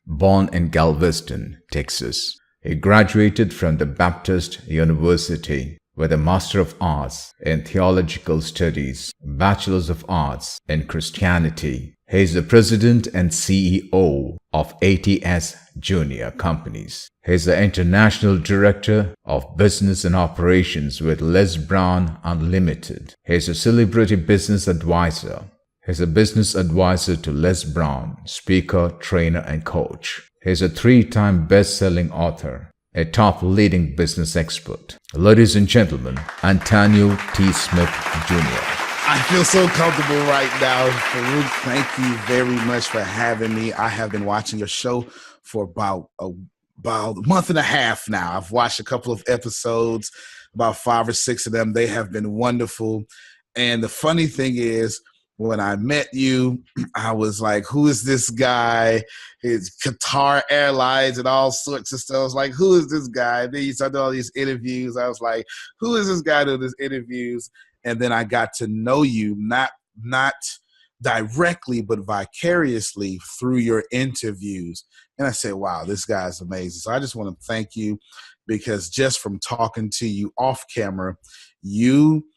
Born in Galveston, Texas, he graduated from the Baptist University with a Master of Arts in Theological Studies, Bachelor's of Arts in Christianity. He is the President and CEO of ATS Junior Companies. He is the International Director of Business and Operations with Les Brown Unlimited. He is a celebrity business advisor. He is a business advisor to Les Brown, speaker, trainer, and coach. He is a 3-time best-selling author, a top leading business expert. Ladies and gentlemen, Antonio T. Smith Jr. I feel so comfortable right now. Farookh, thank you very much for having me. I have been watching your show for about a month and a half now. I've watched a couple of episodes, about 5 or 6 of them. They have been wonderful. And the funny thing is, when I met you, I was like, who is this guy? His Qatar Airlines and all sorts of stuff. I was like, who is this guy? And then you started all these interviews. I was like, who is this guy doing these interviews? And then I got to know you, not directly, but vicariously through your interviews. And I said, wow, this guy's amazing. So I just want to thank you, because just from talking to you off camera, you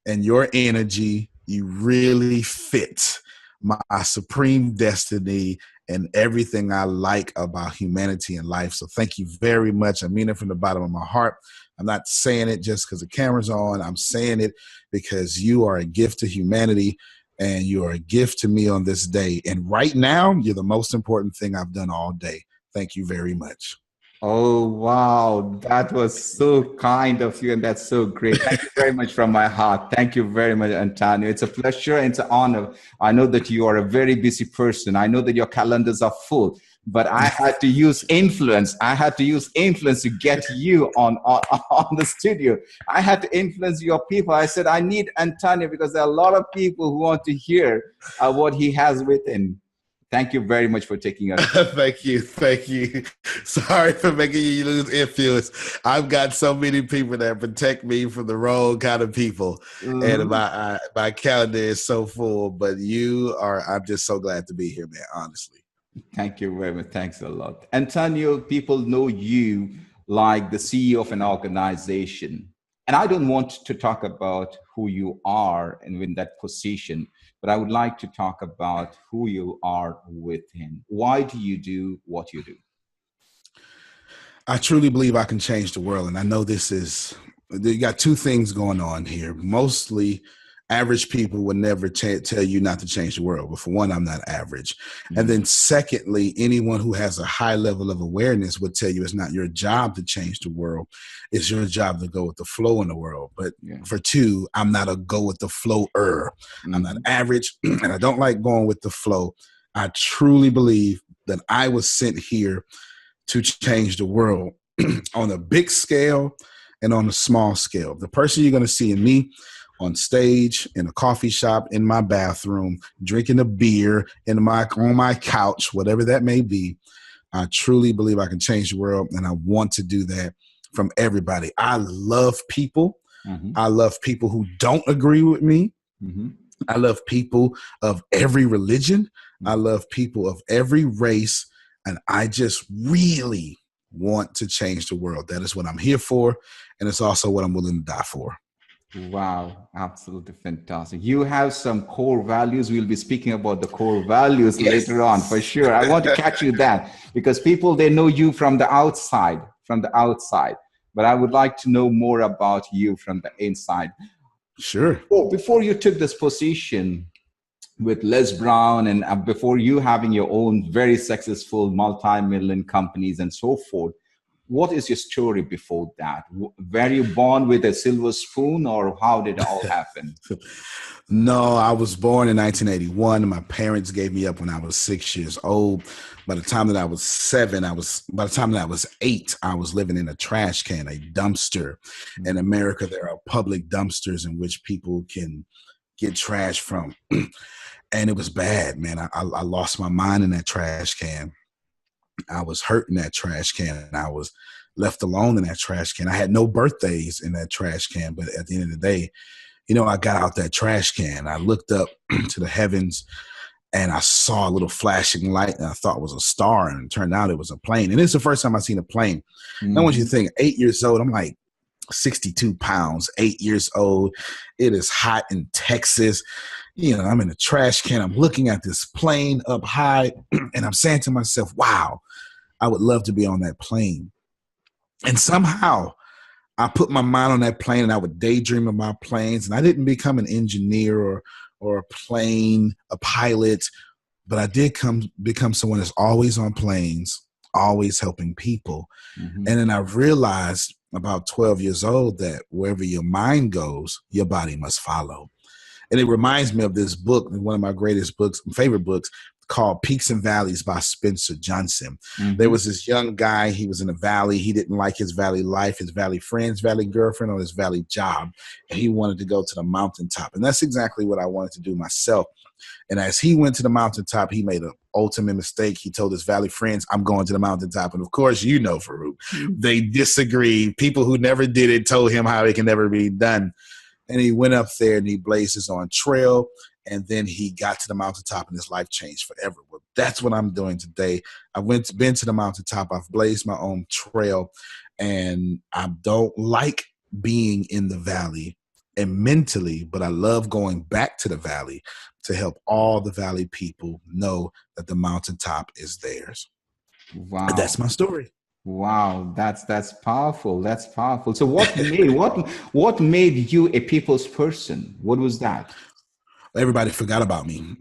and your energy, you really fit my supreme destiny and everything I like about humanity and life. So thank you very much. I mean it from the bottom of my heart. I'm not saying it just because the camera's on. I'm saying it because you are a gift to humanity, and you are a gift to me on this day. And right now, you're the most important thing I've done all day. Thank you very much. Oh, wow. That was so kind of you, and that's so great. Thank you very much from my heart. Thank you very much, Antonio. It's a pleasure and it's an honor. I know that you are a very busy person. I know that your calendars are full, but I had to use influence. I had to use influence to get you on the studio. I had to influence your people. I said, I need Antonio because there are a lot of people who want to hear what he has within. Thank you very much for taking us. Thank you. Sorry for making you lose influence. I've got so many people that protect me from the wrong kind of people. And my calendar is so full, but I'm just so glad to be here, man, honestly. Thank you very much. Thanks a lot. Antonio, people know you like the CEO of an organization. And I don't want to talk about who you are and in that position, but I would like to talk about who you are within. Why do you do what you do? I truly believe I can change the world. And I know you got 2 things going on here. Mostly average people would never tell you not to change the world. But for one, I'm not average. Mm-hmm. And then secondly, anyone who has a high level of awareness would tell you it's not your job to change the world. It's your job to go with the flow in the world. But for 2, I'm not a go with the flower. Mm-hmm. I'm not average, and I don't like going with the flow. I truly believe that I was sent here to change the world on a big scale and on a small scale. The person you're going to see in me on stage, in a coffee shop, in my bathroom, drinking a beer, on my couch, whatever that may be, I truly believe I can change the world, and I want to do that from everybody. I love people. Mm-hmm. I love people who don't agree with me. Mm-hmm. I love people of every religion. Mm-hmm. I love people of every race, and I just really want to change the world. That is what I'm here for, and it's also what I'm willing to die for. Wow, absolutely fantastic. You have some core values. We'll be speaking about the core values later on for sure. I want to catch you that because people, they know you from the outside, but I would like to know more about you from the inside. Sure. Before you took this position with Les Brown and before you having your own very successful multi-million companies and so forth, what is your story before that? Were you born with a silver spoon, or how did it all happen? No, I was born in 1981. My parents gave me up when I was 6 years old. By the time that I was 8, I was living in a trash can, a dumpster. In America, there are public dumpsters in which people can get trash from. And it was bad, man. I lost my mind in that trash can. I was hurt in that trash can. I was left alone in that trash can. I had no birthdays in that trash can, but at the end of the day, I got out that trash can. I looked up to the heavens and I saw a little flashing light, and I thought it was a star, and it turned out it was a plane. And it's the first time I've seen a plane. I want you to think, 8 years old, I'm like 62 pounds, 8 years old. It is hot in Texas. I'm in a trash can. I'm looking at this plane up high, and I'm saying to myself, wow, I would love to be on that plane. And somehow I put my mind on that plane, and I would daydream about planes. And I didn't become an engineer or a pilot, but I did become someone that's always on planes, always helping people. And then I realized about 12 years old that wherever your mind goes, your body must follow. And it reminds me of this book, one of my favorite books, called Peaks and Valleys by Spencer Johnson. There was this young guy. He was in a valley. He didn't like his valley life, his valley friends, valley girlfriend, or his valley job. And he wanted to go to the mountaintop. And that's exactly what I wanted to do myself. And as he went to the mountaintop, he made an ultimate mistake. He told his valley friends, I'm going to the mountaintop. And of course, Farookh, they disagreed. People who never did it told him how it can never be done. And he went up there and he blazed his own trail. And then he got to the mountaintop and his life changed forever. Well, that's what I'm doing today. Been to the mountaintop. I've blazed my own trail, and I don't like being in the valley and mentally, but I love going back to the valley to help all the valley people know that the mountaintop is theirs. Wow. That's my story. Wow, that's powerful. That's powerful. So what made you a people's person? What was that? Everybody forgot about me.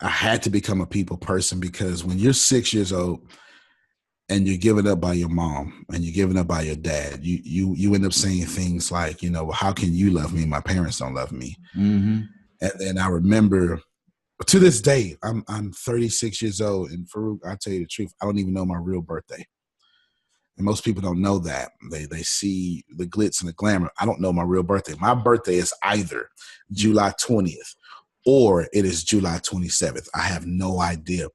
I had to become a people person, because when you're 6 years old and you're given up by your mom and you're given up by your dad, you end up saying things like, well, how can you love me? My parents don't love me. And then I remember, to this day, I'm 36 years old, and Farookh, I'll tell you the truth, I don't even know my real birthday. And most people don't know that. They see the glitz and the glamour. I don't know my real birthday. My birthday is either July 20th or it is July 27th. I have no idea.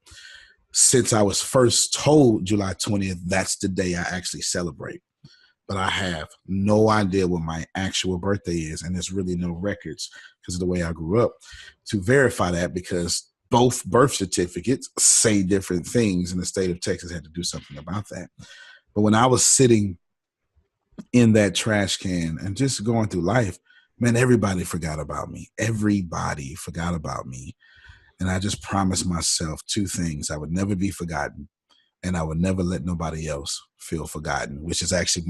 Since I was first told July 20th, that's the day I actually celebrate. But I have no idea what my actual birthday is, and there's really no records because of the way I grew up to verify that, because both birth certificates say different things, and the state of Texas had to do something about that. But when I was sitting in that trash can and just going through life, man, everybody forgot about me. Everybody forgot about me. And I just promised myself two things. I would never be forgotten, and I would never let nobody else feel forgotten, which is actually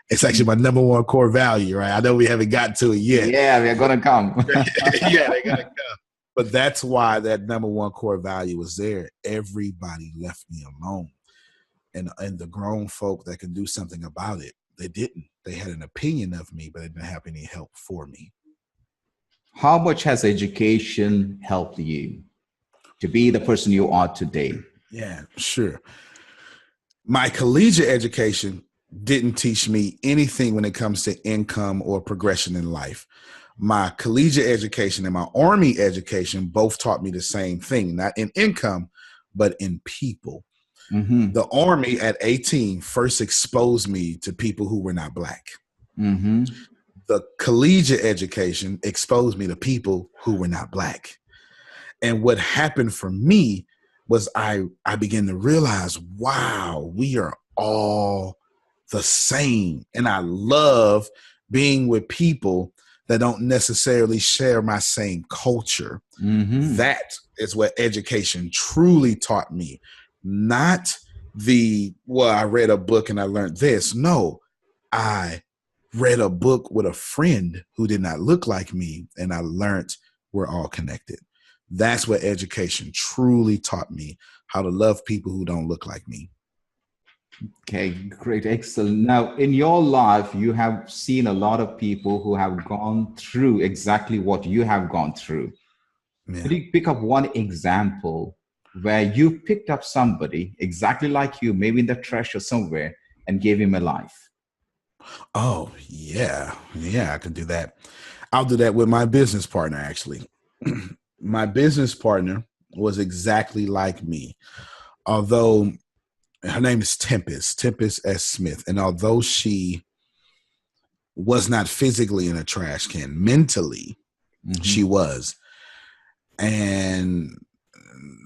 it's actually my number one core value, right? I know we haven't gotten to it yet. Yeah, we're going to come. Yeah, they're going to come. But that's why that number one core value was there. Everybody left me alone. And the grown folk that can do something about it, they didn't. They had an opinion of me, but they didn't have any help for me. How much has education helped you to be the person you are today? Yeah, sure. My collegiate education didn't teach me anything when it comes to income or progression in life. My collegiate education and my Army education both taught me the same thing, not in income, but in people. The Army at 18 first exposed me to people who were not Black. The collegiate education exposed me to people who were not Black. And what happened for me was I began to realize, wow, we are all the same. And I love being with people that don't necessarily share my same culture. That is what education truly taught me. Not I read a book and I learned this. No, I read a book with a friend who did not look like me, and I learned we're all connected. That's what education truly taught me, how to love people who don't look like me. Okay, great, excellent. Now, in your life, you have seen a lot of people who have gone through exactly what you have gone through. Yeah. Could you pick up one example where you picked up somebody exactly like you, maybe in the trash or somewhere, and gave him a life? Oh, yeah. Yeah, I can do that. I'll do that with my business partner, actually. My business partner was exactly like me. Although her name is Tempest S. Smith. And although she was not physically in a trash can, mentally, she was. And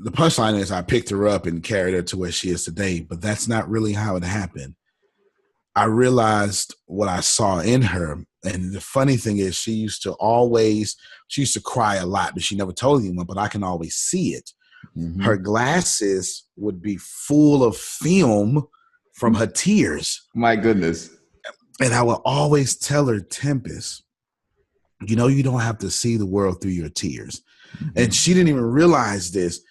the punchline is I picked her up and carried her to where she is today, but that's not really how it happened. I realized what I saw in her. And the funny thing is she used to cry a lot, but she never told anyone, but I can always see it. Mm-hmm. Her glasses would be full of film from her tears. My goodness. And I would always tell her, Tempest, you know, you don't have to see the world through your tears. Mm-hmm. And she didn't even realize this.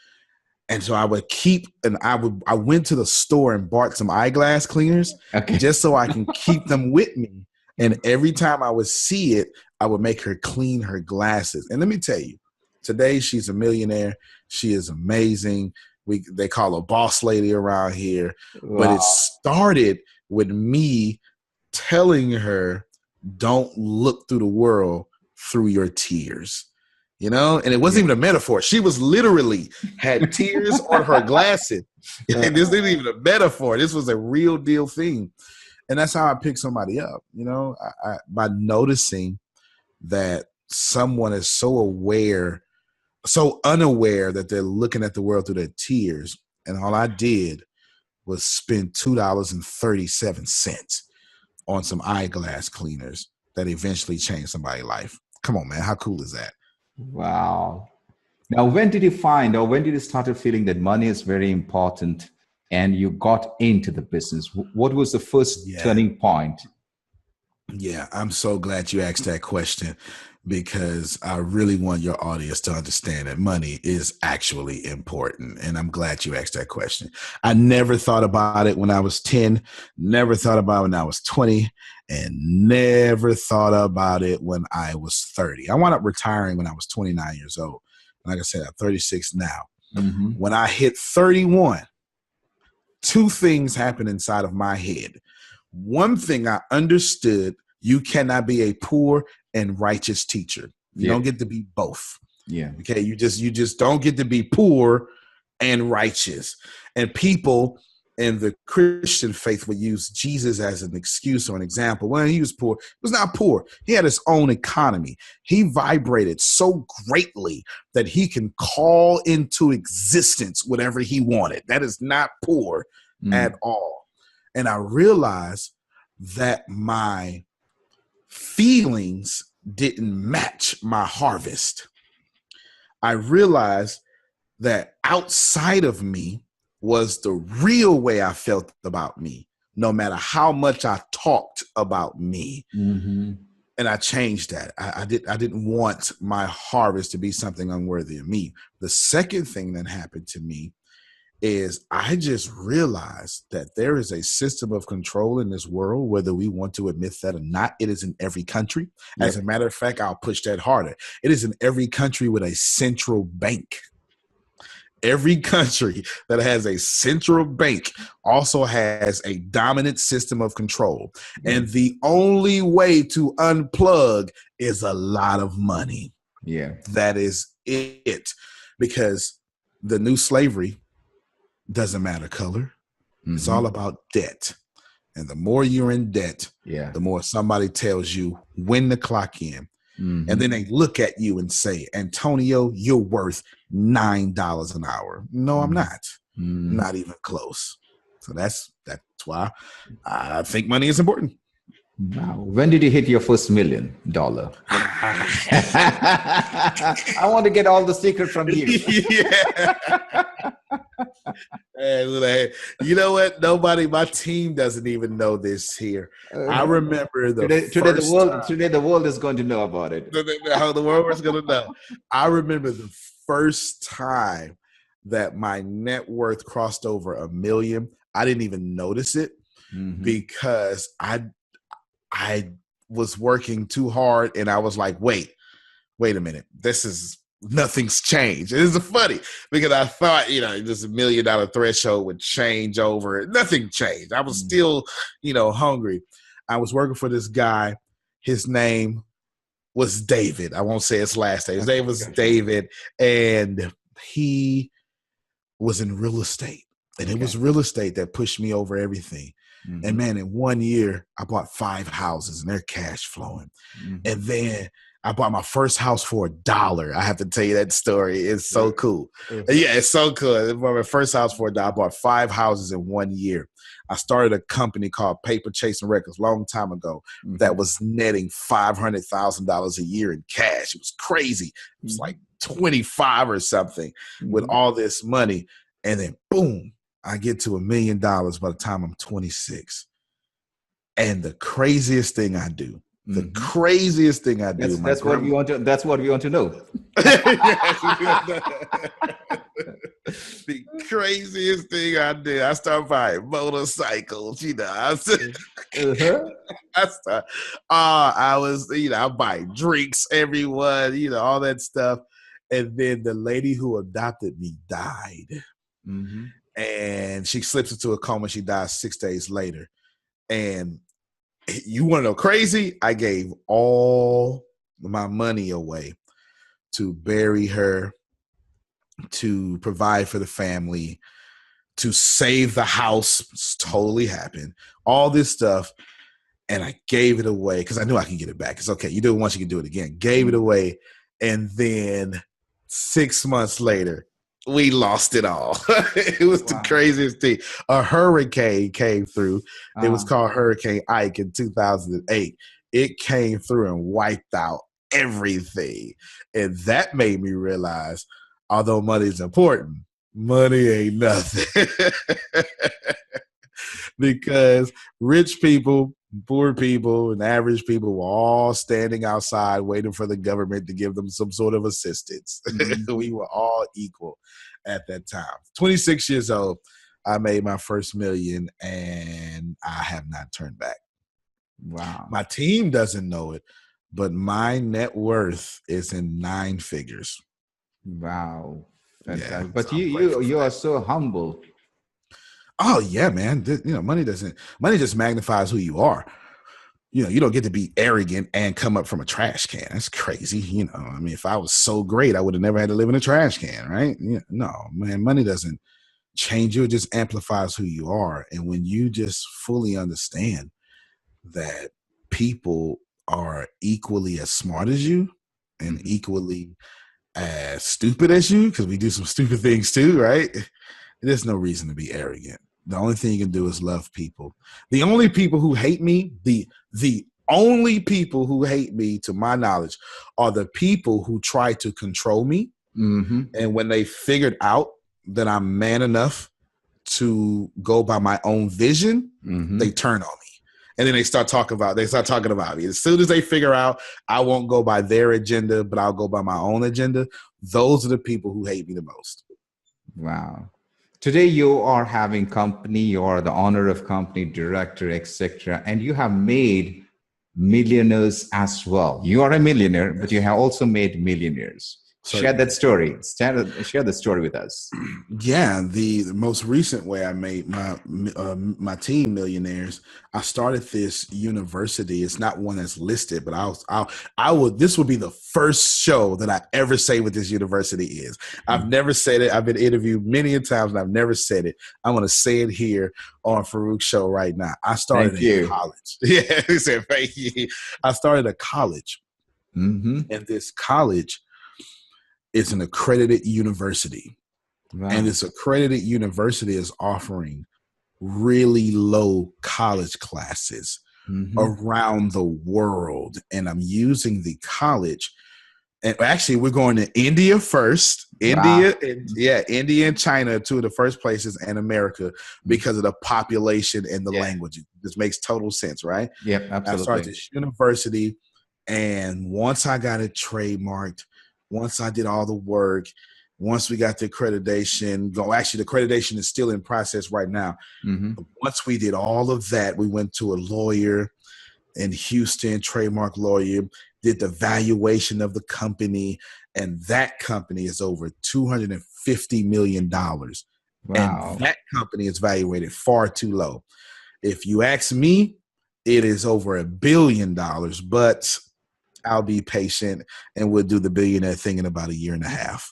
And so I would I went to the store and bought some eyeglass cleaners just so I can keep them with me. And every time I would see it, I would make her clean her glasses. And let me tell you, today she's a millionaire. She is amazing. They call her boss lady around here. Wow. But it started with me telling her, don't look through the world through your tears. You know, and it wasn't even a metaphor. She was literally had tears on her glasses. And this isn't even a metaphor. This was a real deal thing. And that's how I pick somebody up, you know, by noticing that someone is so unaware that they're looking at the world through their tears. And all I did was spend $2.37 on some eyeglass cleaners that eventually changed somebody's life. Come on, man. How cool is that? Wow. Now, when did you start feeling that money is very important and you got into the business? What was the first turning point? Yeah, I'm so glad you asked that question because I really want your audience to understand that money is actually important. And I'm glad you asked that question. I never thought about it when I was 10, never thought about it when I was 20, and never thought about it when I was 30. I wound up retiring when I was 29 years old. Like I said, I'm 36 now. Mm-hmm. When I hit 31, two things happened inside of my head. One thing I understood, you cannot be a poor and righteous teacher. You don't get to be both. Yeah. Okay. You just don't get to be poor and righteous. And people in the Christian faith would use Jesus as an excuse or an example. When he was poor, he was not poor. He had his own economy. He vibrated so greatly that he can call into existence whatever he wanted. That is not poor at all. And I realized that my feelings didn't match my harvest. I realized that outside of me was the real way I felt about me, no matter how much I talked about me. Mm-hmm. And I changed that. I didn't want my harvest to be something unworthy of me. The second thing that happened to me is I just realized that there is a system of control in this world, whether we want to admit that or not. It is in every country. As a matter of fact, I'll push that harder. It is in every country with a central bank. Every country that has a central bank also has a dominant system of control. And the only way to unplug is a lot of money. Yeah. That is it. Because the new slavery doesn't matter color. Mm-hmm. It's all about debt. And the more you're in debt, the more somebody tells you when to clock in. Mm-hmm. And then they look at you and say, Antonio, you're worth $9 an hour. No, I'm not. Mm-hmm. Not even close. So that's why I think money is important. Wow. When did you hit your first $1 million? I want to get all the secret from you. Hey, you know what? My team doesn't even know this here. I remember today the world is going to know about it. How the world is going to know. I remember the first time that my net worth crossed over $1 million. I didn't even notice it because I was working too hard and I was like, wait a minute. Nothing's changed. It is funny because I thought, this $1 million threshold would change over. Nothing changed. I was still, hungry. I was working for this guy. His name was David. I won't say his last name. His name was David. And he was in real estate. And it was real estate that pushed me over everything. Mm-hmm. And man, in 1 year, I bought 5 houses and they're cash flowing. Mm-hmm. And then I bought my first house for $1. I have to tell you that story. It's so cool. Yeah, it's so cool. I bought my first house for $1. I bought 5 houses in 1 year. I started a company called Paper Chasing Records a long time ago that was netting $500,000 a year in cash. It was crazy. It was like 25 or something with all this money. And then boom, I get to $1 million by the time I'm 26. And the craziest thing I do, the craziest thing I do. That's what we want to. That's what we want to know. The craziest thing I did, I started buying motorcycles. You know, I was, I buy drinks, everyone, all that stuff. And then the lady who adopted me died, and she slips into a coma. She dies 6 days later, and you want to know crazy? I gave all my money away to bury her, to provide for the family, to save the house. It's totally happened. All this stuff. And I gave it away because I knew I could get it back. It's okay. You do it once, you can do it again. Gave it away. And then 6 months later, we lost it all. It was the craziest thing. A hurricane came through. It was called Hurricane Ike in 2008. It came through and wiped out everything. And that made me realize, although money is important, money ain't nothing. Because rich people, poor people, and average people were all standing outside waiting for the government to give them some sort of assistance. We were all equal at that time. 26 years old, I made my first million, and I have not turned back. Wow. My team doesn't know it, but my net worth is in 9 figures. Wow. Fantastic. Yeah, but you are so humble. Oh yeah, man. Money just magnifies who you are. You don't get to be arrogant and come up from a trash can. That's crazy. I mean, if I was so great, I would have never had to live in a trash can, right? No, man, money doesn't change you. It just amplifies who you are. And when you just fully understand that people are equally as smart as you and equally as stupid as you, because we do some stupid things too, right? There's no reason to be arrogant. The only thing you can do is love people. The only people who hate me, the only people who hate me, to my knowledge, are the people who try to control me. And when they figured out that I'm man enough to go by my own vision, they turn on me. And then they start talking about me. As soon as they figure out I won't go by their agenda, but I'll go by my own agenda, those are the people who hate me the most. Wow. Today you are having company, you are the owner of company, director, etc. And you have made millionaires as well. You are a millionaire, but you have also made millionaires. Share that story. Share the story with us. Yeah, the most recent way I made my team millionaires, I started this university. It's not one that's listed, but I would. This will be the first show that I ever say what this university is. I've never said it. I've been interviewed many times, and I've never said it. I'm going to say it here on Farook's show right now. I started a college. Yeah, he said thank you. I started a college, and this college is an accredited university. Wow. And this accredited university is offering really low college classes around the world. And I'm using the college. And actually, we're going to India first. India and China are 2 of the first places, and America, because of the population and the language. This makes total sense, right? Yep, absolutely. I started this university, and once I got it trademarked, once I did all the work, once we got the accreditation, actually the accreditation is still in process right now. Once we did all of that, we went to a lawyer in Houston, trademark lawyer, did the valuation of the company, and that company is over $250 million. Wow. And that company is valuated far too low. If you ask me, it is over $1 billion, but I'll be patient and we'll do the billionaire thing in about 1.5 years.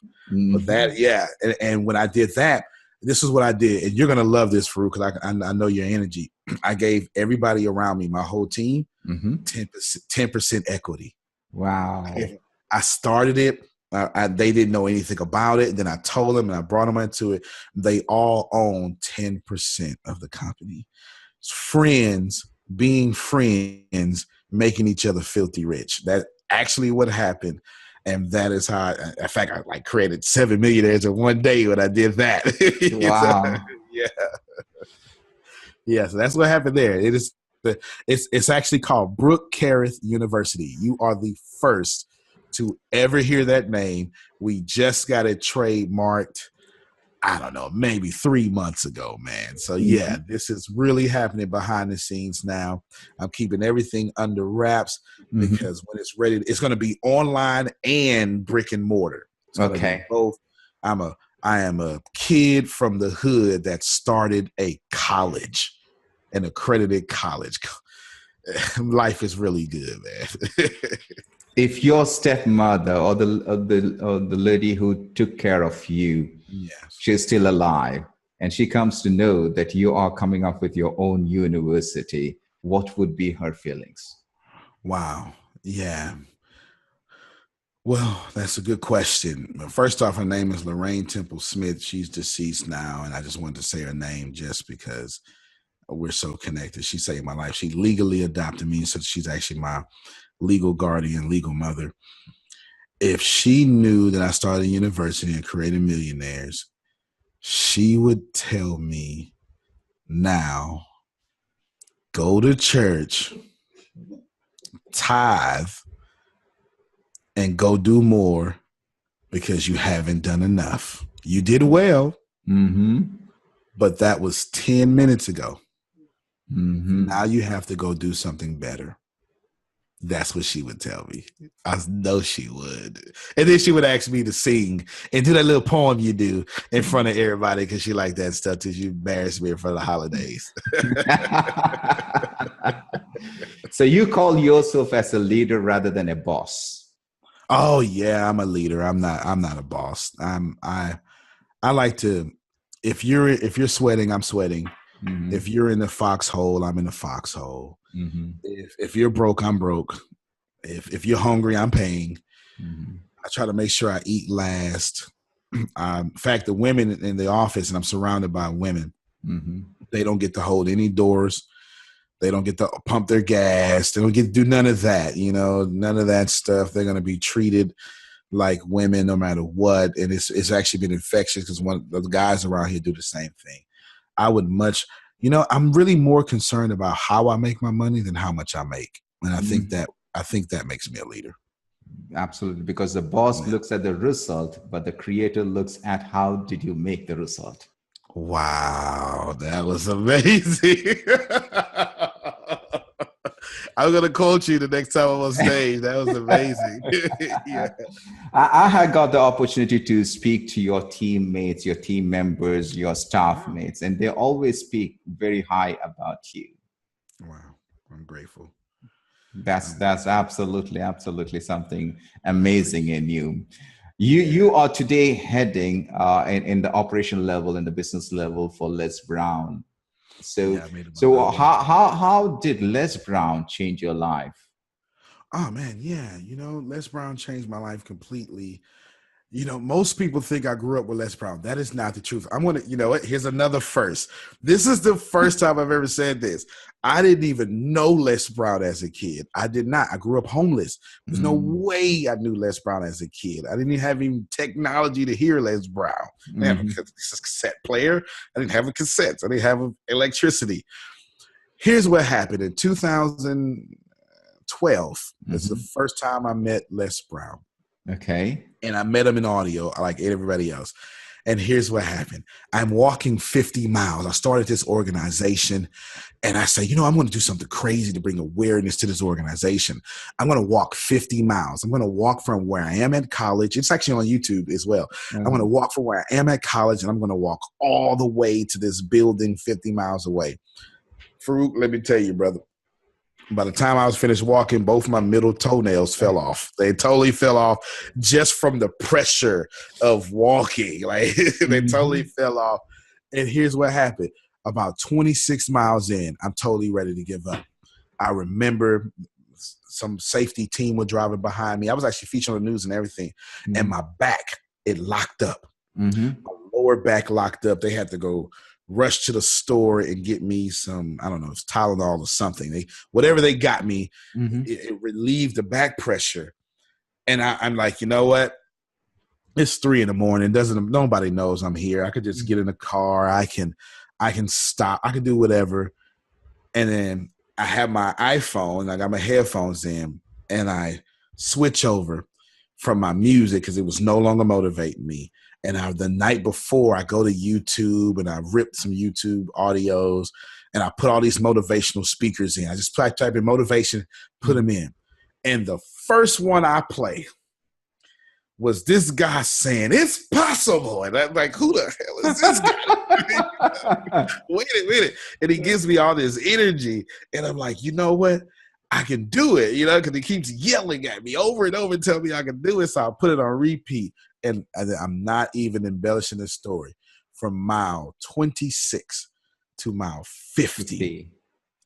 But that, and when I did that, this is what I did. And you're going to love this, Farookh, because I know your energy. I gave everybody around me, my whole team, 10% equity. Wow. I started it. They didn't know anything about it. And then I told them and I brought them into it. They all own 10% of the company. Friends being friends, making each other filthy rich. That actually what happened. And that is how, in fact, I like created 7 millionaires in one day when I did that. Wow. Yeah. Yeah. So that's what happened there. It's actually called Brooke Careth University. You are the first to ever hear that name. We just got it trademarked, I don't know, maybe 3 months ago, man. So yeah, this is really happening behind the scenes now. I'm keeping everything under wraps because when it's ready, it's going to be online and brick and mortar. It's going to be both. I am a kid from the hood that started a college, an accredited college. Life is really good, man. If your stepmother or the lady who took care of you, she's still alive, and she comes to know that you are coming up with your own university, what would be her feelings? Wow. Yeah. Well, that's a good question. First off, her name is Lorraine Temple Smith. She's deceased now, and I just wanted to say her name just because we're so connected. She saved my life. She legally adopted me, so she's actually my legal guardian, legal mother. If she knew that I started a university and created Millionaires, she would tell me, now go to church, tithe, and go do more because you haven't done enough. You did well, but that was 10 minutes ago. Now you have to go do something better. That's what she would tell me. I know she would. And then she would ask me to sing and do that little poem you do in front of everybody because she liked that stuff till you embarrassed me in front of the holidays. So you call yourself as a leader rather than a boss? Oh yeah, I'm a leader. I'm not a boss. I like to, if you're sweating, I'm sweating. If you're in the foxhole, I'm in the foxhole. If you're broke, I'm broke. If you're hungry, I'm paying. I try to make sure I eat last. In fact, the women in the office, and I'm surrounded by women, they don't get to hold any doors. They don't get to pump their gas. They don't get to do none of that, none of that stuff. They're going to be treated like women no matter what. And it's actually been infectious because one of the guys around here do the same thing. I would much, I'm really more concerned about how I make my money than how much I make. And I think that makes me a leader. Absolutely. Because the boss looks at the result, but the creator looks at how did you make the result? Wow. That was amazing. I'm going to quote you the next time I'm on stage. That was amazing. Yeah. I had got the opportunity to speak to your teammates, your team members, your staff mates, and they always speak very high about you. Wow. I'm grateful. That's absolutely something amazing in you. You are today heading in the operational level, in the business level for Les Brown. So how did Les Brown change your life? Oh man, yeah. Les Brown changed my life completely. Most people think I grew up with Les Brown. That is not the truth. I'm going to, here's another first. This is the first time I've ever said this. I didn't even know Les Brown as a kid. I did not. I grew up homeless. There's no way I knew Les Brown as a kid. I didn't even have any technology to hear Les Brown. I didn't have a cassette player. I didn't have a cassette. I didn't have electricity. Here's what happened in 2012. This is the first time I met Les Brown. Okay. And I met him in audio like everybody else. And here's what happened. I'm walking 50 miles. I started this organization and I say, I'm going to do something crazy to bring awareness to this organization. I'm going to walk 50 miles. I'm going to walk from where I am at college. It's actually on YouTube as well. I'm going to walk from where I am at college and I'm going to walk all the way to this building 50 miles away. Farookh, let me tell you, brother. By the time I was finished walking, both my middle toenails fell off. They totally fell off just from the pressure of walking. Like they totally fell off. And here's what happened. About 26 miles in, I'm totally ready to give up. I remember some safety team were driving behind me. I was actually featured on the news and everything. And my back, it locked up. My lower back locked up. They had to go rush to the store and get me some, I don't know, it's Tylenol or something. Whatever they got me, it relieved the back pressure. And I'm like, you know what? It's 3 a.m. Nobody knows I'm here. I could just get in the car. I can stop. I can do whatever. And then I have my iPhone. I got my headphones in, and I switch over from my music because it was no longer motivating me. And the night before, I go to YouTube and I ripped some YouTube audios, and I put all these motivational speakers in. I just type in motivation, put them in. And the first one I play was this guy saying, "It's possible." And I'm like, who the hell is this guy? Wait a minute. And he gives me all this energy. And I'm like, you know what? I can do it, because he keeps yelling at me over and over and telling me I can do it. So I put it on repeat. And I'm not even embellishing this story. From mile 26 to mile 50,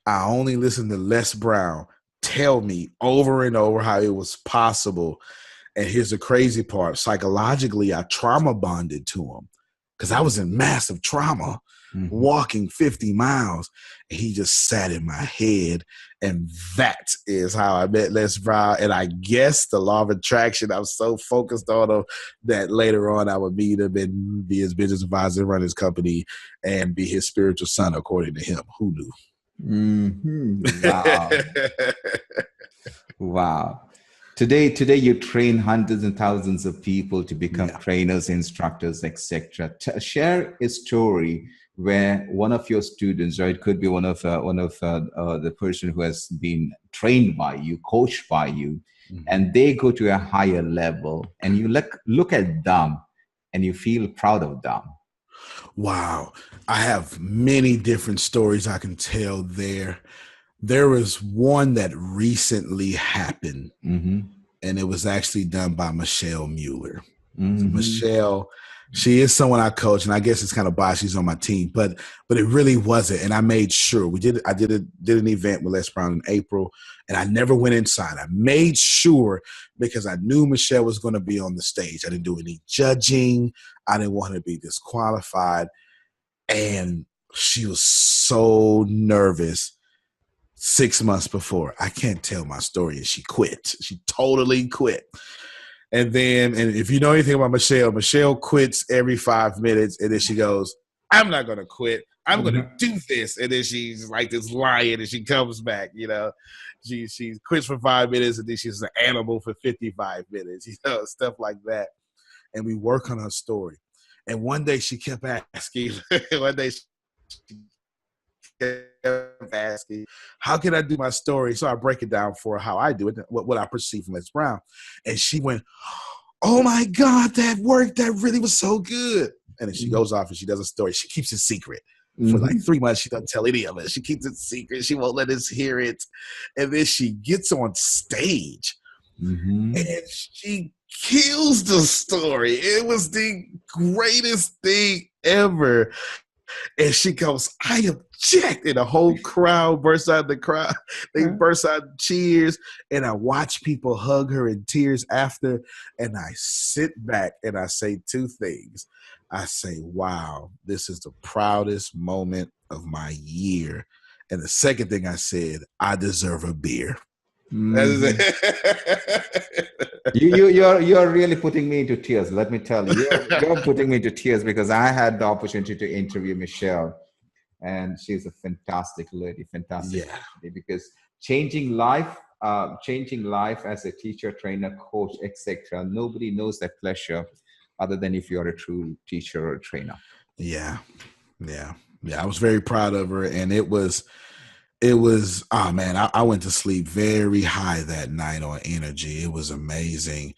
I only listened to Les Brown tell me over and over how it was possible. And here's the crazy part. Psychologically, I trauma bonded to him because I was in massive trauma walking 50 miles. And he just sat in my head. And that is how I met Les Brown. And I guess the law of attraction, I was so focused on him that later on I would meet him and be his business advisor, run his company, and be his spiritual son, according to him. Who knew? Wow. Wow. Today you train hundreds and thousands of people to become trainers, instructors, etc. Share a story where one of your students, or it could be one of the person who has been trained by you, coached by you, and they go to a higher level, and you look at them, and you feel proud of them. Wow, I have many different stories I can tell there. There was one that recently happened, and it was actually done by Michelle Mueller. So Michelle, she is someone I coach, and I guess it's kind of biased. She's on my team, but it really wasn't. And I made sure I did an event with Les Brown in April, and I never went inside. I made sure because I knew Michelle was going to be on the stage. I didn't do any judging. I didn't want her to be disqualified, and she was so nervous. 6 months before, I can't tell my story, and she quit. She totally quit. And if you know anything about Michelle quits every 5 minutes, and then she goes, "I'm not going to quit. I'm going to do this." And then she's like this lion, and she comes back, She quits for 5 minutes, and then she's an animal for 55 minutes, stuff like that. And we work on her story. And one day she kept asking, asking, how can I do my story? So I break it down for her how I do it, what I perceive from Les Brown. And she went, "Oh my God, that worked. That really was so good." And then she goes off and she does a story. She keeps it secret. For like 3 months, she doesn't tell any of it. She keeps it secret. She won't let us hear it. And then she gets on stage and she kills the story. It was the greatest thing ever. And she goes, "I object." And the whole crowd bursts out the crowd. They burst out in cheers. And I watch people hug her in tears after. And I sit back and I say two things. I say, wow, this is the proudest moment of my year. And the second thing I said, I deserve a beer. You're really putting me into tears. Let me tell you, you're putting me into tears because I had the opportunity to interview Michelle, and she's a fantastic lady, lady, because changing life as a teacher, trainer, coach, etc. Nobody knows that pleasure other than if you're a true teacher or a trainer. Yeah. I was very proud of her, and it was, oh man, I went to sleep very high that night on energy. It was amazing.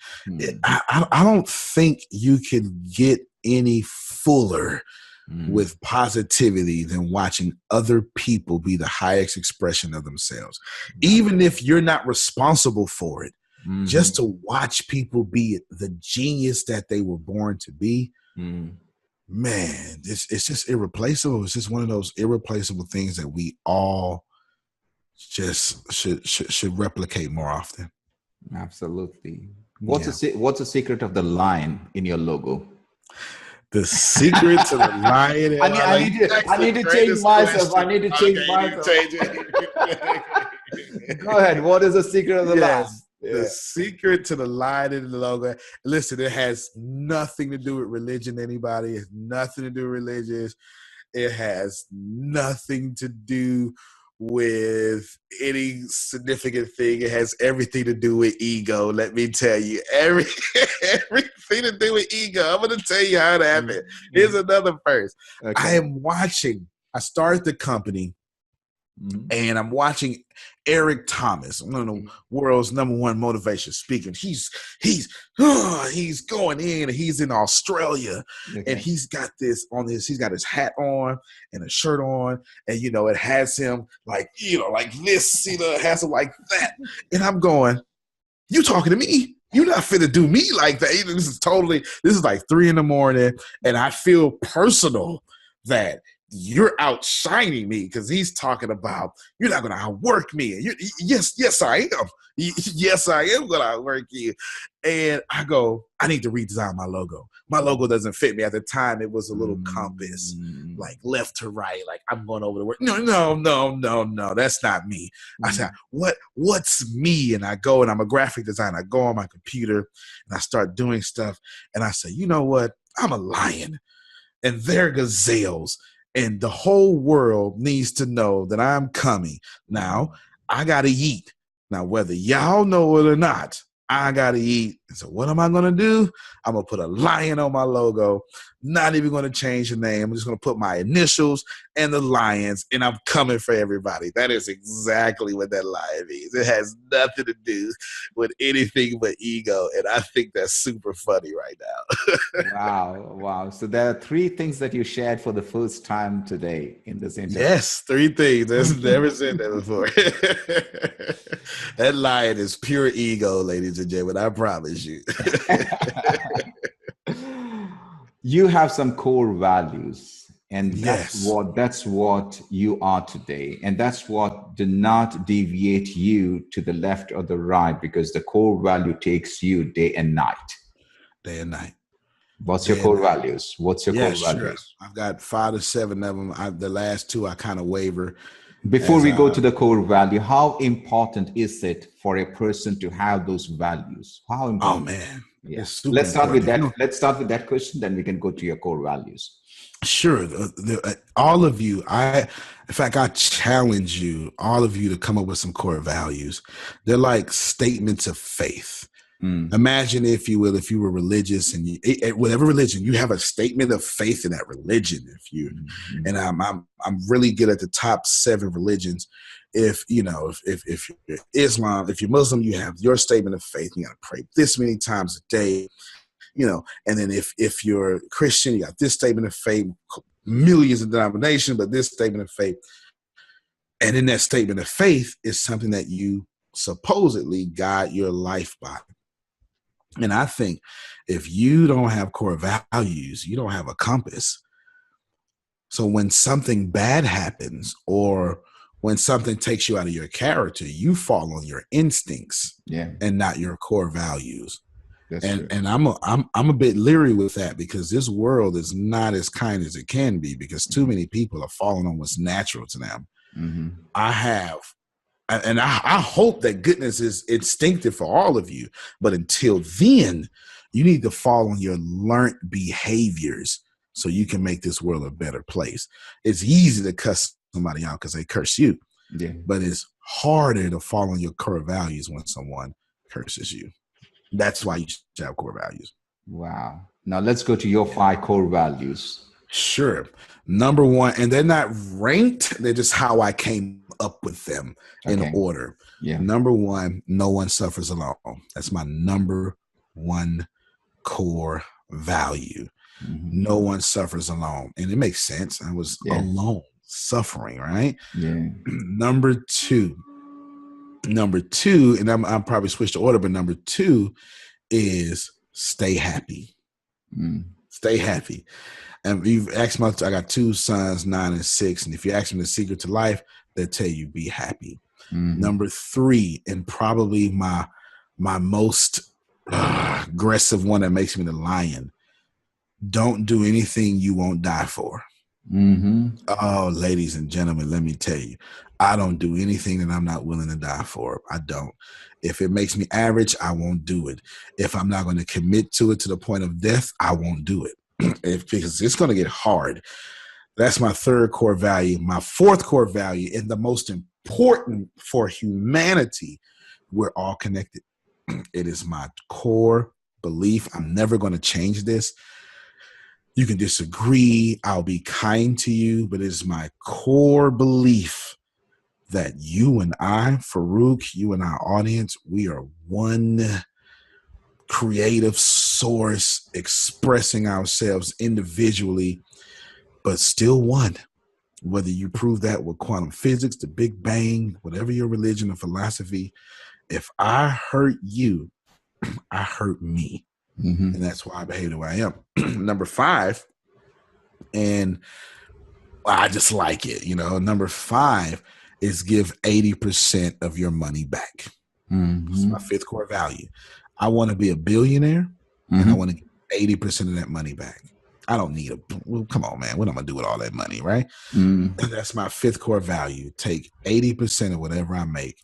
I don't think you can get any fuller with positivity than watching other people be the highest expression of themselves. Even if you're not responsible for it, just to watch people be the genius that they were born to be, man, it's just irreplaceable. It's just one of those irreplaceable things that we all just should replicate more often. Absolutely. What's the secret of the lion in your logo? The secret to the lion. I need to change myself. I need to change myself. Go ahead. What is the secret of the lion? The secret to the lion in the logo. Listen, it has nothing to do with religion, anybody. It has nothing to do with religious. It has nothing to do with any significant thing. It has everything to do with ego. Let me tell you, everything to do with ego. I'm going to tell you how it happened. Here's another first. Okay. I started the company, and I'm watching Eric Thomas, one of the world's #1 motivation speaker. He's going in, and he's in Australia, and he's got this on his. He's got his hat on and a shirt on, and it has him like this, it has him like that, and I'm going, you talking to me? You're not finna do me like that. This is like 3 a.m, and I feel personal that you're outshining me because he's talking about you're not going to outwork me. And yes, I am. Yes, I am going to outwork you. And I go, I need to redesign my logo. My logo doesn't fit me. At the time, it was a little compass, like left to right, like I'm going over the word. No, that's not me. I said, what's me? And I go, and I'm a graphic designer. I go on my computer, and I start doing stuff. And I say, you know what? I'm a lion, and they're gazelles. And the whole world needs to know that I'm coming. Now, I got to eat. Now, whether y'all know it or not, I got to eat. And so what am I going to do? I'm going to put a lion on my logo. Not even going to change the name. I'm just going to put my initials and the lions, and I'm coming for everybody. That is exactly what that lion means. It has nothing to do with anything but ego, and I think that's super funny right now. Wow. So there are 3 things that you shared for the first time today in this interview. Yes, 3 things. I've never said that before. That lion is pure ego, ladies and gentlemen. I promise you. You have some core values, and that's what you are today. And that's what did not deviate you to the left or the right, because the core value takes you day and night. Day and night. What's your core values? What's your core values? I've got 5 to 7 of them. The last 2, I kind of waver. Before we go to the core value, how important is it for a person to have those values? How important? Oh, man. Yeah. Let's start with that. Let's start with that question, then we can go to your core values. Sure. All of you, I challenge you, all of you, to come up with some core values. They're like statements of faith. Imagine, if you will, if you were religious, and whatever religion, you have a statement of faith in that religion. And I'm really good at the top 7 religions. If you're Islam, if you're Muslim, you have your statement of faith. You got to pray this many times a day, and then if you're Christian, you got this statement of faith, millions of denominations, but this statement of faith. And in that statement of faith is something that you supposedly guide your life by. And I think if you don't have core values, you don't have a compass. So when something bad happens, or when something takes you out of your character, you fall on your instincts and not your core values. And I'm a bit leery with that, because this world is not as kind as it can be, because too many people are falling on what's natural to them. I hope that goodness is instinctive for all of you. But until then, you need to fall on your learned behaviors so you can make this world a better place. It's easy to cuss somebody out because they curse you. But it's harder to fall on your core values when someone curses you. That's why you should have core values. Wow. Now let's go to your 5 core values. Sure. Number 1, and they're not ranked. They're just how I came up with them in order. Number 1, no one suffers alone. That's my number 1 core value. No one suffers alone. And it makes sense. I was alone, suffering, right? Number two, and I'm probably switched the order, but number 2 is stay happy. Stay happy. And you've asked I got 2 sons, 9 and 6. And if you ask them the secret to life, they'll tell you be happy. Number 3, and probably my most aggressive one that makes me the lion. Don't do anything you won't die for. Oh, ladies and gentlemen, let me tell you, I don't do anything that I'm not willing to die for. I don't. If it makes me average, I won't do it. If I'm not going to commit to it to the point of death, I won't do it. Because it's going to get hard. That's my 3rd core value. My 4th core value, and the most important for humanity, we're all connected. It is my core belief. I'm never going to change this. You can disagree. I'll be kind to you, but it is my core belief that you and I, Farookh, you and our audience, we are one creative source expressing ourselves individually, but still one. Whether you prove that with quantum physics, the Big Bang, whatever your religion or philosophy, if I hurt you, I hurt me. And that's why I behave the way I am. Number 5, and I just like it, number 5 is give 80% of your money back. It's my 5th core value. I want to be a billionaire, and I want to get 80% of that money back. I don't need come on, man. What am I going to do with all that money, right? And that's my 5th core value. Take 80% of whatever I make,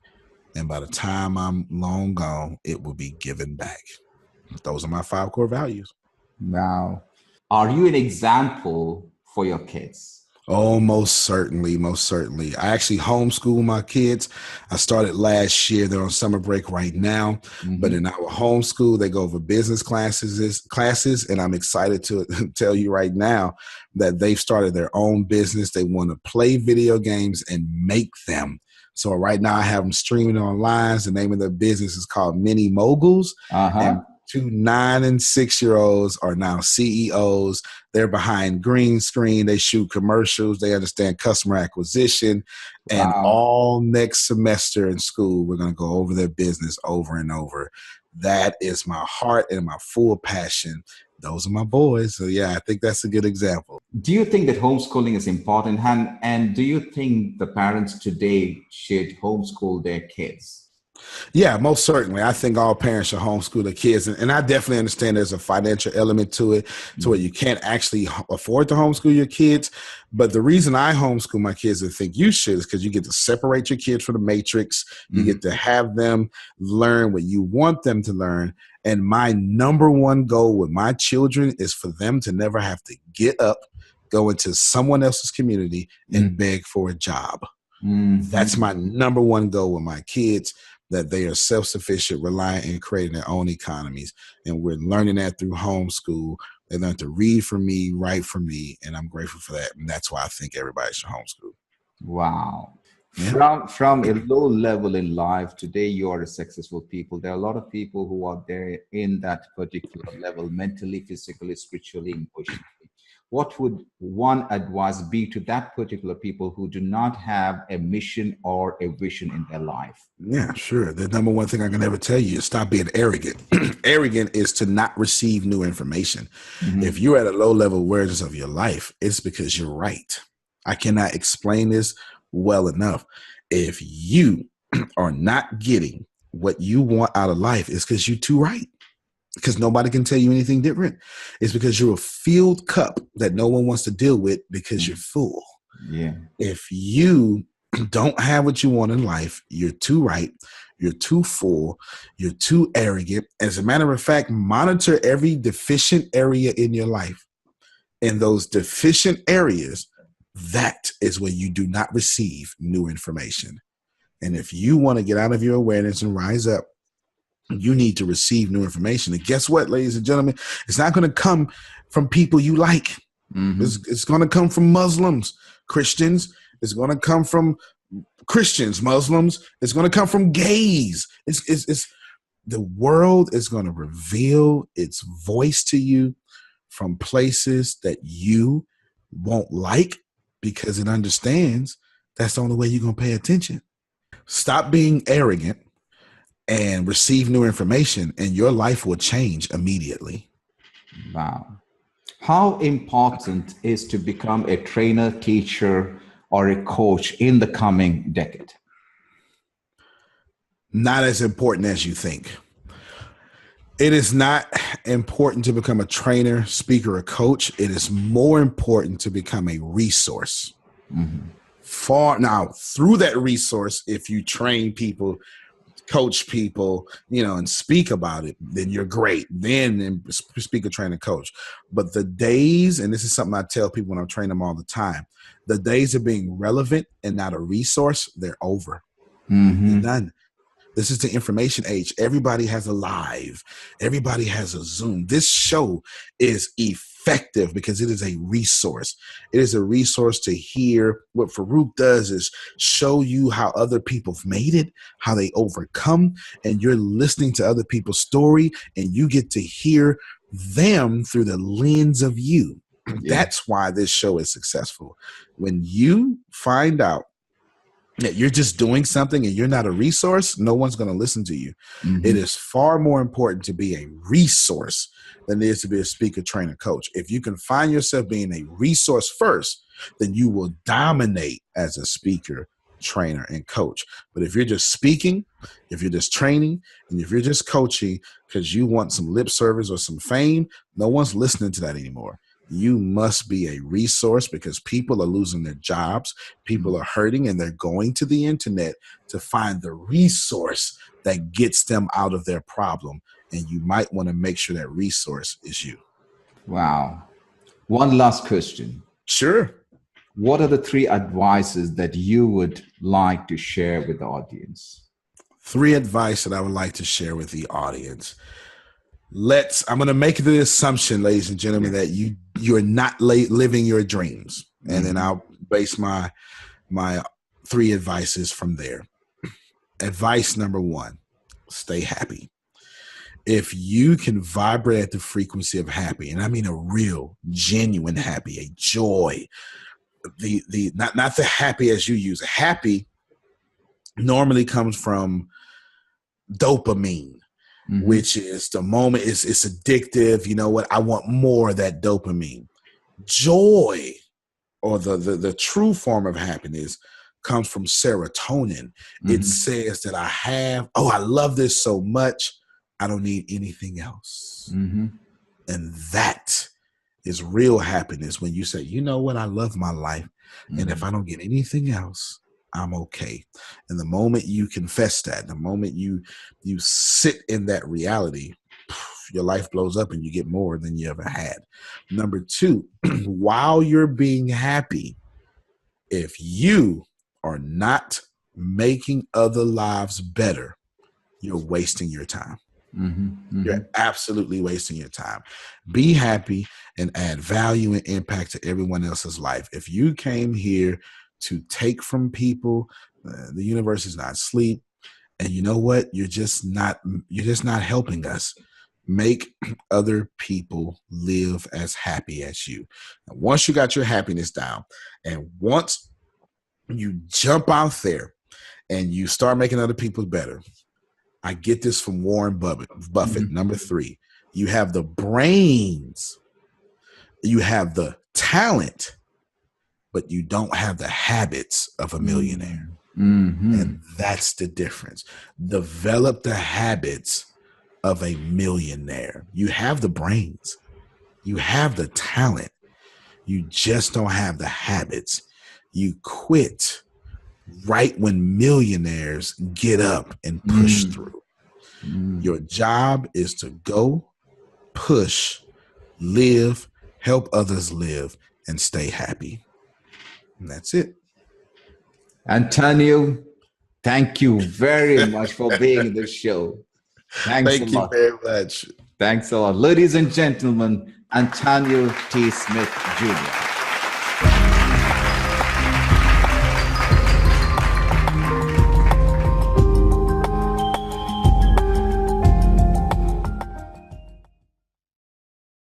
and by the time I'm long gone, it will be given back. Those are my 5 core values. Wow. Are you an example for your kids? Oh, most certainly. Most certainly. I actually homeschool my kids. I started last year. They're on summer break right now. But in our homeschool, they go over business classes. And I'm excited to tell you right now that they've started their own business. They want to play video games and make them. So right now I have them streaming online. The name of their business is called Mini Moguls. And 2 9 and 6-year-olds are now CEOs. They're behind green screen. They shoot commercials. They understand customer acquisition. And all next semester in school, we're going to go over their business over and over. That is my heart and my full passion. Those are my boys. So yeah, I think that's a good example. Do you think that homeschooling is important? And do you think the parents today should homeschool their kids? Yeah, most certainly. I think all parents should homeschool their kids. And I definitely understand there's a financial element to it, to where you can't actually afford to homeschool your kids. But the reason I homeschool my kids and think you should is because you get to separate your kids from the matrix. You get to have them learn what you want them to learn. And my number one goal with my children is for them to never have to get up, go into someone else's community and beg for a job. That's my number one goal with my kids, that they are self-sufficient, reliant, and creating their own economies. And we're learning that through homeschool. They learn to read for me, write for me, and I'm grateful for that. And that's why I think everybody should homeschool. Wow. Yeah. From a low level in life, today you are a successful people. There are a lot of people who are there in that particular level, mentally, physically, spiritually, emotionally. What would one advice be to that particular people who do not have a mission or a vision in their life? Yeah, sure. The number one thing I can ever tell you is stop being arrogant. Arrogant is to not receive new information. If you're at a low level awareness of your life, it's because you're right. I cannot explain this well enough. If you are not getting what you want out of life, it's because you're too right. Because nobody can tell you anything different. It's because you're a filled cup that no one wants to deal with because you're full. Yeah. If you don't have what you want in life, you're too right, you're too full, you're too arrogant. As a matter of fact, monitor every deficient area in your life. In those deficient areas, that is where you do not receive new information. And if you want to get out of your awareness and rise up, you need to receive new information. And guess what, ladies and gentlemen? It's not going to come from people you like. It's going to come from Muslims, Christians. It's going to come from Christians, Muslims. It's going to come from gays. It's the world is going to reveal its voice to you from places that you won't like, because it understands that's the only way you're going to pay attention. Stop being arrogant and receive new information, and your life will change immediately. Wow. How important is to become a trainer, teacher, or a coach in the coming decade? not as important as you think. It is not important to become a trainer, speaker, or coach. It is more important to become a resource. Now, through that resource, if you train people, coach people, and speak about it, then you're great. Then speaker, trainer, coach. But the days, and this is something I tell people when I'm training them all the time, the days of being relevant and not a resource, they're over. They're done. This is the information age. Everybody has a live. Everybody has a Zoom. This show is effective because it is a resource. It is a resource to hear. What Farookh does is show you how other people have made it, how they overcome, and you're listening to other people's story, and you get to hear them through the lens of you. That's why this show is successful. When you find out that you're just doing something and you're not a resource, no one's going to listen to you. It is far more important to be a resource than it is to be a speaker, trainer, coach. If you can find yourself being a resource first, then you will dominate as a speaker, trainer, and coach. But if you're just speaking, if you're just training, and if you're just coaching because you want some lip service or some fame, no one's listening to that anymore. You must be a resource because people are losing their jobs. People are hurting, and they're going to the internet to find the resource that gets them out of their problem. And you might want to make sure that resource is you. Wow. One last question. Sure. What are the 3 advices that you would like to share with the audience? 3 advice that I would like to share with the audience. I'm going to make the assumption, ladies and gentlemen, that you're not living your dreams. And then I'll base my 3 advices from there. Advice number 1, stay happy. If you can vibrate at the frequency of happy, and I mean a real, genuine happy, a joy, not the happy as you use. Happy normally comes from dopamine. Which is the moment, it's addictive. You know what? I want more of that dopamine. Joy, or the true form of happiness, comes from serotonin. It says that I love this so much, I don't need anything else. And that is real happiness when you say, you know what? I love my life. And if I don't get anything else, I'm okay. And the moment you confess that, the moment you sit in that reality, your life blows up and you get more than you ever had. Number 2, while you're being happy, if you are not making other lives better, you're wasting your time. You're absolutely wasting your time. Be happy and add value and impact to everyone else's life. If you came here to take from people, the universe is not asleep, and you know what? You're just not helping us make other people live as happy as you. And once you got your happiness down, and once you jump out there and you start making other people better, I get this from Warren Buffett. Number 3, you have the brains, you have the talent, but you don't have the habits of a millionaire. And that's the difference. Develop the habits of a millionaire. You have the brains, you have the talent, you just don't have the habits. You quit right when millionaires get up and push through. Your job is to go, push, live, help others live, and stay happy. And that's it. Antonio, thank you very much for being in the show. Thanks Thank you very much. Thanks a lot. Ladies and gentlemen, Antonio T. Smith Jr.